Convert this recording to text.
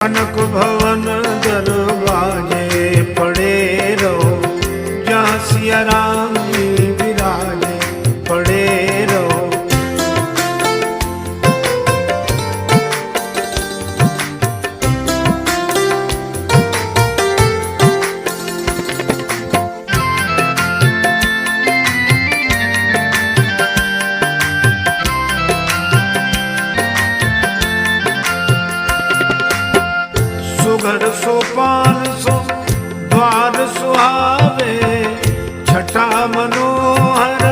कनक भवन दरवाजे पड़े रहो, जहाँ सिया राम जी विराजे पड़े रहो। सुघर सोपान सो द्वार सुहावे, छटा मनोहर